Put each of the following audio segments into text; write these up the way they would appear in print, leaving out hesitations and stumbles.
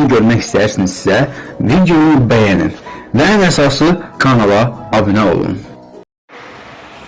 videosunu görmək istəyirsinizsə, videonu bəyənin və ən əsası kanala abunə olun.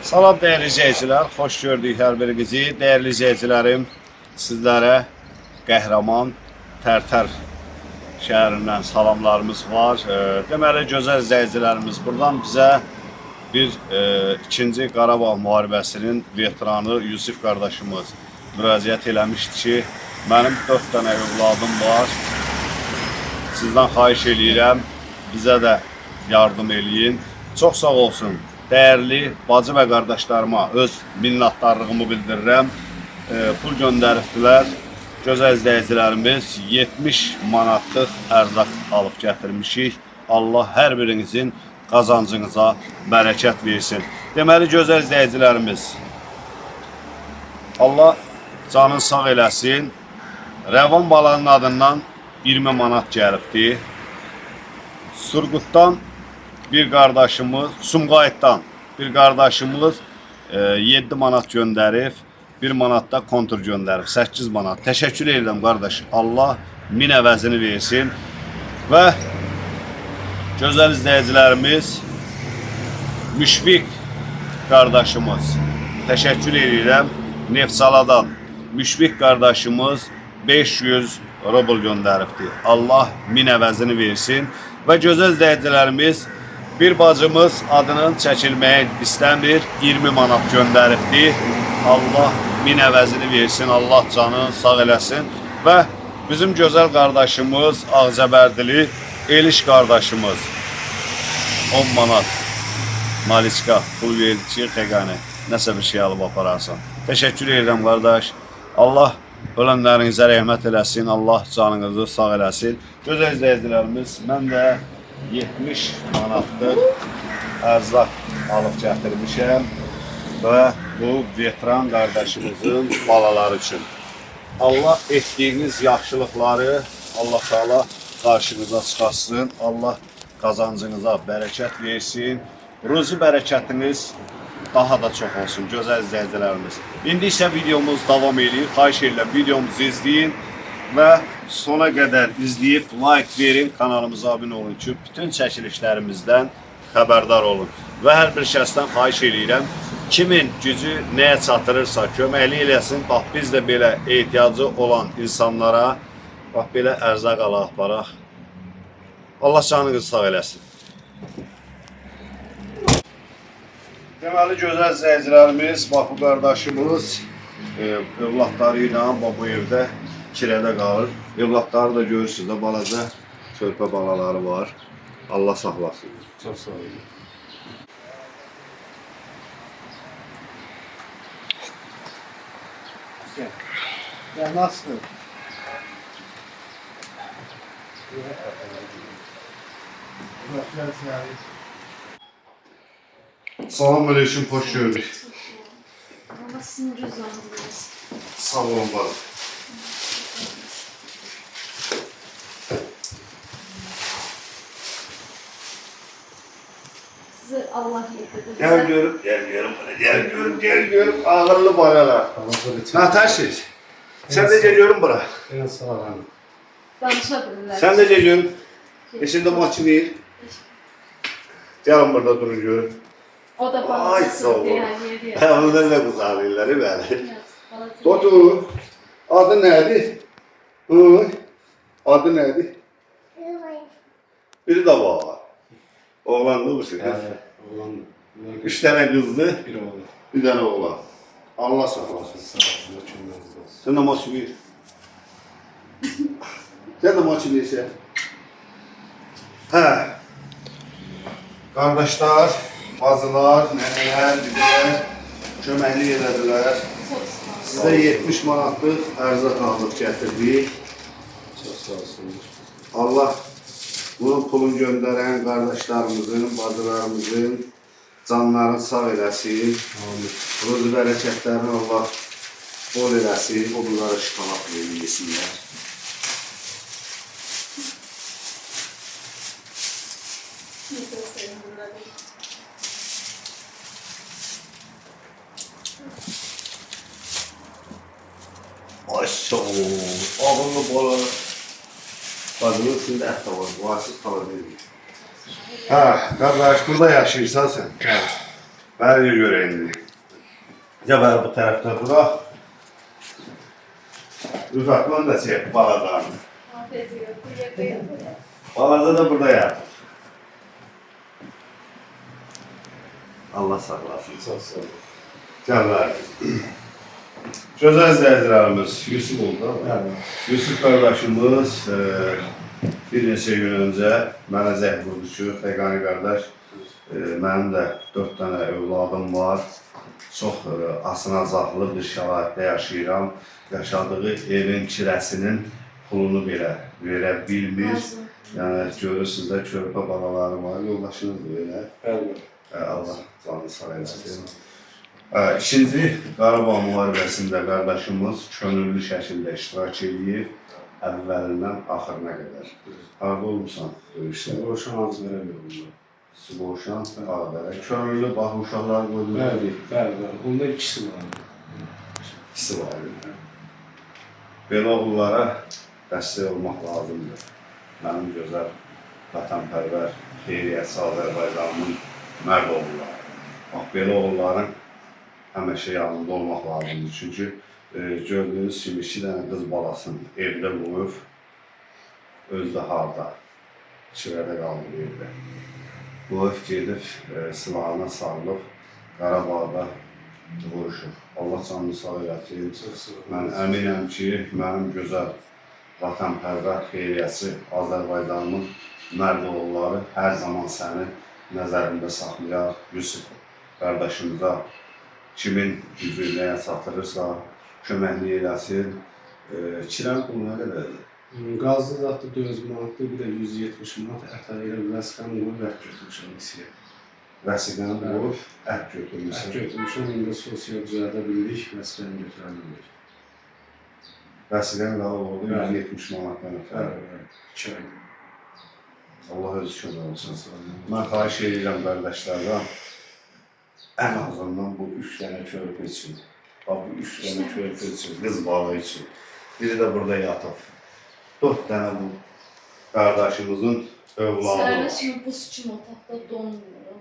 Salam değerli izleyiciler, hoş gördük hər birinizi. Değerli izleyicilerim, sizlərə Qəhrəman Tərtər şəhərindən salamlarımız var. Deməli, gözəl izleyicilerimiz buradan bizə bir 2-ci Qarabağ müharibəsinin veteranı Yusif qardaşımız müraciət eləmişdi ki, mənim 4 dənə övladım var. Sizdən xahiş eləyirəm, bizə də yardım eləyin. Çox sağ olsun. Değerli bacı və qardaşlarıma öz minnətdarlığımı bildirirəm. Pul göndəribdilər. Gözəl izləyicilərimiz 70 manatlıq ərzaq alıb gətirmişik. Allah hər birinizin qazancınıza bərəkət versin. Deməli, gözəl izləyicilərimiz, Allah canın sağ eləsin. Rəvan balığının adından 20 manat gəlibdi. Surqutdan bir qardaşımız, Sumqayıtdan bir qardaşımız 7 manat göndərib, 1 manat da kontur göndərib, 8 manat. Təşəkkür edirəm qardaş. Allah min əvəzini versin. Və gözəl izləyicilərimiz, Müşfiq qardaşımız, təşəkkür edirəm. Neftçaladan Müşfiq qardaşımız 500 rubl göndəribdir. Allah min əvəzini versin. Və gözəl izləyicilərimiz, bir bacımız adının çəkilməyi istəmir, 20 manat göndəribdir. Allah min əvəzini versin, Allah canını sağ eləsin. Və bizim gözəl qardaşımız, Ağcabərdili Eliş qardaşımız 10 manat Maliçka pul verdi ki, xəqəni nəsə bir şey alıb apararsan. Təşəkkür edirəm qardaş. Allah ölənlərinizə rəhmət eləsin, Allah canınızı sağ eləsin. Gözəl izləyicilərimiz, mən də 70 manatlıq ərzaq alıb gətirmişəm və bu veteran qardaşımızın balaları üçün. Allah etdiyiniz yaxşılıqları Allah Teala qarşınıza çıxarsın, Allah qazancınıza bərəkət versin, ruzi bərəkətiniz daha da çox olsun, gözəl izləyicilərimiz. İndi isə videomuz davam edir. Xahiş edirəm, videomuzu izləyin və sona qədər izləyib like verin, kanalımıza abunə olun ki, bütün çəkilişlərimizdən xəbərdar olun. Və hər bir şəxsdən xahiş edirəm, kimin gücü nəyə çatırırsa köməkli eləsin. Bax, biz də belə ehtiyacı olan insanlara bax, belə ərzaq alaq, aparaq. Allah canınızı sağ eləsin. Deməli, gözəl izləyicilərimiz, bax, bu qardaşımız övladları ilə bu evdə kirədə qalır. Evladları da görürsünüz də, balaca körpə balaları var. Allah saxlasın. Çok sağ olun. Ya nasıl? Selamünaleyküm, hoş gördük. Allah sizin rızanız. Sağ olun bana. Size Allah yedirdi. Gel görüm, gel görüm. Ağırlı baralar. Natasha, sen de geliyorum bura. En sağ olun. Danışabilirler. Sen de geliyorum. Şimdi maçını gelin burada durun görün. O da bana Ay sağ olun. yani. Onlar da kızarıyorlar böyle. Dodu, adı neydi? Hı? Adı neydi? Biri de var. Oğlandı bu sefer. Oğlan, 3 tane kızdı, bir oğlan. bir tane oğlan. Allah saklasın. Sağ olun. Uçunlarınız olsun. Sen de maçı bir. Sen de maçı bir şey. He. Kardeşler, bazılar, neneler, birbirler köməkli elədilər. Sizə 70 manatlıq ərzaq alıb gətirdik. Çok sağ olsun. Allah bunun pulunu göndərən qardaşlarımızın, bacılarımızın canlarını sağ eləsin. Amin. Ruzi bərəkətlərini Allah bol eləsin. O bunlara şifalat verilsinlər. Ay sağ ol. Ağıllı balalar. Bacının içində ət də var. Varsız tala verir. Ha, kardeş burada yaşayırsan sen. Ben de göreyim indi. Ya ben bu tarafta bırak. Rüfat bunu da çek baladan. Afiyet olsun. Yerde yatıyor. Balada da burada yat. Allah saklasın. Sağ ol. Canlar. Gözəl izləyicilərimiz Yusuf oldu ama. Yusuf kardeşimiz bir neçə gün öncə mənə zəng vurdu ki, Xəqani qardaş, mənim də 4 dənə övladım var. Çox asınacaqlı bir şəraitdə yaşayıram. Yaşadığı evin kirəsinin pulunu belə verə bilmir. Yəni görürsünüz də körpə balaları var, yoldaşınız da elə. Bəli. Allah canını sağ eləsin. İkinci Qarabağ müharibəsində qardaşımız könüllü şəkildə iştirak edib, əvvəlindən axırına qədər. Harada olmuşsan döyüşdə? Boşan az veremiyorum. Suboşan, Ağdərə. Könüllü bax uşaqlar qoydu. Bəli. Onda ikisi var. İkisi var. Belə oğullara dəstək olmaq lazımdır. Mənim gözəl, vətənpərvər, xeyriyyətçi Azərbaycanımın mərd oğulları. Bax, belə oğulların həmişə yanında olmaq lazımdır. Çünki gördüyünüz kimi 2 dənə qız balasını evdə qoyub, özü də harda, çivrədə qalıb evdə. Qoyub gedib, silahına sarılıb, Qarabağda vuruşur. Allah canını sağ eləsin. Mən əminəm ki, mənim gözəl vətənpərvər, xeyriyyətçi Azərbaycanımın mərd oğulları hər zaman səni nəzərində saxlayar. Yusuf qardaşımıza kimin gücü nəyə çatırırsa, köməklik eləsin. Kirən pulu nə qədərdir? Qazlı zatda 400 manatlı, bir də 170 manat ət ayırıb, vəsqəni qoyub ət götürmüşəm isiyə. Vəsiqəni qoyub, ət Ət götürmüşsən. götürmüşəm, indi sosial düzəldə bildik, vəsqəni götürə bildik. Vəsiqəni daha oldu, 170 manatdan ötürü. Bəli. 2 ay. Allah öz kömək olsun. Sağ olun. Mən xahiş edirəm qardaşlardan, ən azından bu 3 dənə körpə üçün, bax bu 3 dənə körpə üçün, qız balı üçün, biri də burada yatıb. 4 dənə bu qardaşımızın övladı Səhərə var. kimi buz kimi otaqda donmuyor.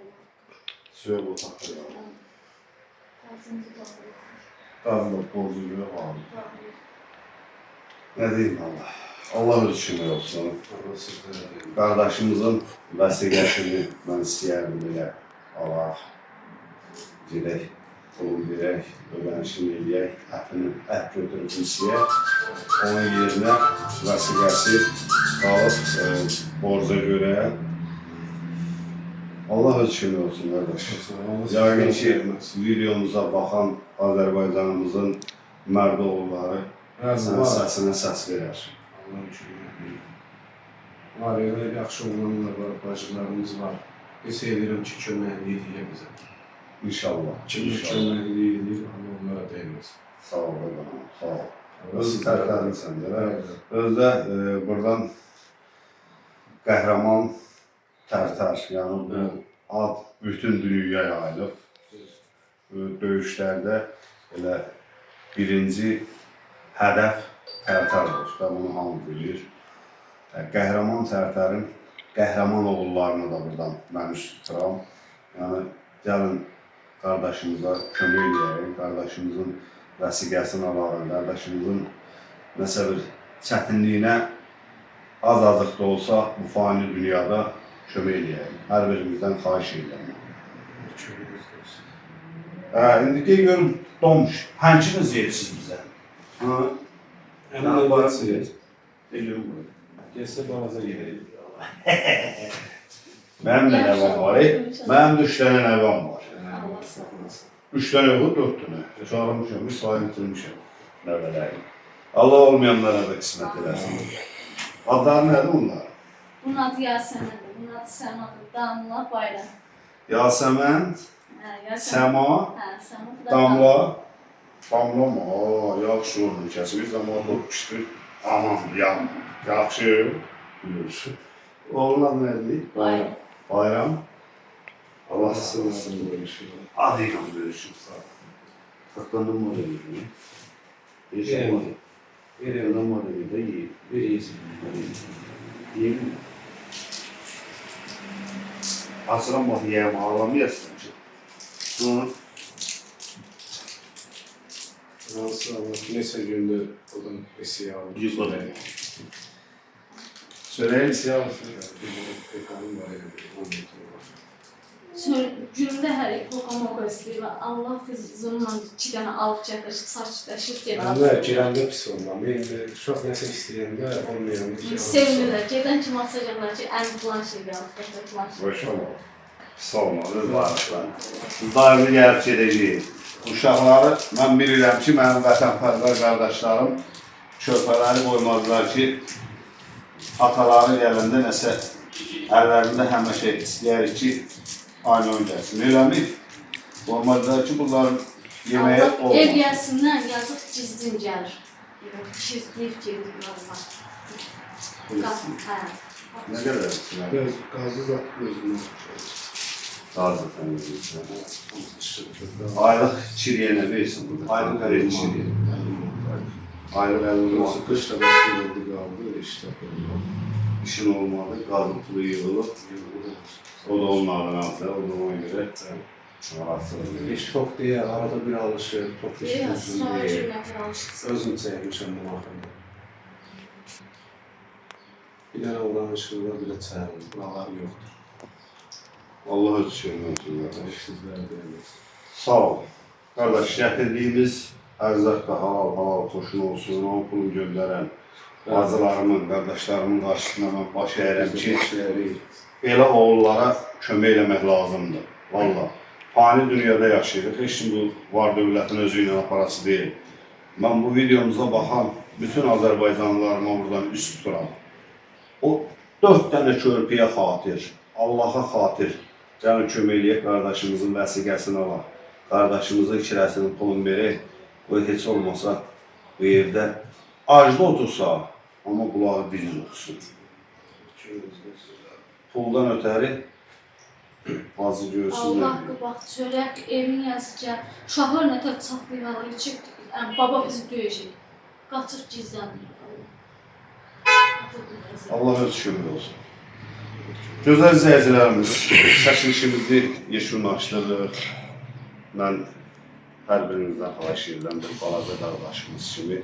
Suya bu taxır. Ağzımızı bağlıyor. Qazla bozuyor abi. Nə deyim Allah? Allah öz kömək olsun. Allah sizlərə deyim. Qardaşımızın vəsiqəsini mən istəyərdim belə alaq. Gedək, pulun verək, ödənişini eləyək, ət götürüb istəyək. Onun yerinə vəsiqəsi qalıb borca görə. Allah öz kömək olsun qardaş. Yəqin ki, videomuza baxan Azərbaycanımızın mərd oğulları sənin səsinə səs verər. Allah üçün. Var, elə yaxşı oğlanlar var, bacılarımız var. Hiss edirəm ki, köməkliyi edir bizə. İnşallah. Kim İnşallah. köməkliyi edir, Allah onlara dəyməz. Sağ ol qadınım, sağ ol. Öz tərtəlisən də. Bəli. Özdə buradan qəhrəman tərtər, yəni bu ad bütün dünyaya yayılıb. Döyüşlərdə elə birinci hədəf tərtərdir və bunu hamı bilir. Qəhrəman tərtərin qəhrəman oğullarını da buradan mən üst tuturam. Yəni gəlin qardaşımıza kömək eləyək, qardaşımızın vəsiqəsini alalım, qardaşımızın nəsə bir çətinliyinə az-azıq da olsa bu fani dünyada kömək eləyək. Hər birimizdən xahiş edirəm. Köməyiniz olsun. İndi qeyd görüm, donmuş. Həmçiniz yeyirsiniz bizə. Həmin Balasınız. Eləyim bunu. Gəlsə balaca gedək. Mənim də nəvam var. Mənim də 3 dənə nəvam var. Allah sağ olsun. 3 dənə yox, 4 dənə. Çağırmışam, bir sayı bitirmişəm. Nəvələrim. Allah olmayanlara da qismət eləsin. Adları nədir onlar? Bunun adı Yasemin'dir. Bunun adı Sema'dır. Damla Bayram. Yasəmən, Yasemin. Səma, Sema. Bu da Damla. Damla mı? Yaxşı oldu kəsi. Bir zaman olmuşdu. Aman, yaxşı. Biliyorsun. Oğlun adı nədir? Bayram. Bayram. Allah sizin olsun bu işi. Adıyla görüşürüz. Saklandım mı öyle mi? Yaşamadım. Verelim. Yaşamadım da iyi. Veriyiz. Yemin. Aslan bak yiyem ağlamayasın ki. Hı. Nasıl ama neyse günde odan esiye aldım. Yıkıldı. Söyleyeyim. Esiye aldım. Bir kanım var yani. 10 metre var. Günde hər qoqamaq istəyir. Allah kızımla 2 dənə alıb gətir, saçdaşıb Ben gedir. de girəndə pis olmam. Ben de uşaq nəsə istəyəndə olmayanda. Sevmirlər. Gedən kimi atacaqlar ki, ən plan şey alıb gətir, plan şey. Boş olma. Pis olmadı var. Biz daimi gəlib gedəcəyik. Uşaqları, mən bilirəm ki, mənim vətənpərvər qardaşlarım körpələri qoymazlar ki, ataları gələndə nəsə əllərində həmişə istəyərik ki, aynı oyun gəlsin. Eləmi? Qoymazlar ki, bunların yeməyə Allah ev olmaz. gəlsindən yazıq cizdin gəlir. Çizdiyib gedir valla. Hə. Nə qədər? Göz, gazı zat gözümü. Razı təmizləyirsən. Aylıq çiriyənə versin burada. Aylıq verir çiriyə. Aylıq 50 var. Nasıl kışla başlıyordu kaldı işte. İşin olmadı, qazın pulu yığılıb. O da onlardan aldı, o da ona görə rahatsızlıq. Hiç tok diye arada bir alışır. Tok hiç Deyək, özüm sonra değil. cürmətlər alışsın. Özüm çəkmişəm bu axında. Bir dənə uğramışım var, bir də çəyim. Buralarım yoxdur. Allah öz şöhrətini versin. Sizlər deyəməz. Sağ ol. Qardaş, gətirdiyimiz ərzaq da halal xoşun olsun, onun pulunu göndərən bacılarımın, qardaşlarımın qarşısında mən baş əyirəm ki, belə oğullara kömək eləmək lazımdır. Valla. Fani dünyada yaşayırıq. Heç kim bu var dövlətin özü ilə aparası deyil. Mən bu videomuza baxan bütün Azərbaycanlılarıma buradan üst tuturam. O 4 dənə körpüyə xatir, Allaha xatir. Gəlin kömək eləyək, qardaşımızın vəsiqəsini alaq. Qardaşımızın kirəsinin pulunu verək. O heç olmasa bu evdə acda otursa, amma qulağı düz otursun. Puldan ötəri bazı görsünlər. Allah bax, çörək, evin yazıca, uşaqlar nə tər çatlayırlar ki, baba bizi döyəcək. Qaçır gizlənir. Allah öz şükür olsun. Gözəl izləyicilərimiz, çəkilişimizi yekunlaşdırır. Mən hər birinizdən xahiş edirəm bir balaca qardaşımız kimi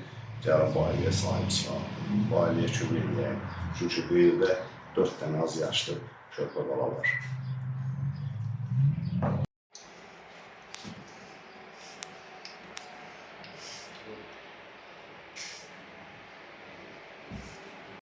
gəlin bu ailəyə sahib çıxaq, bu ailəyə kömək edək. Çünki bu ildə 4 dənə az yaşlı körpə bala var.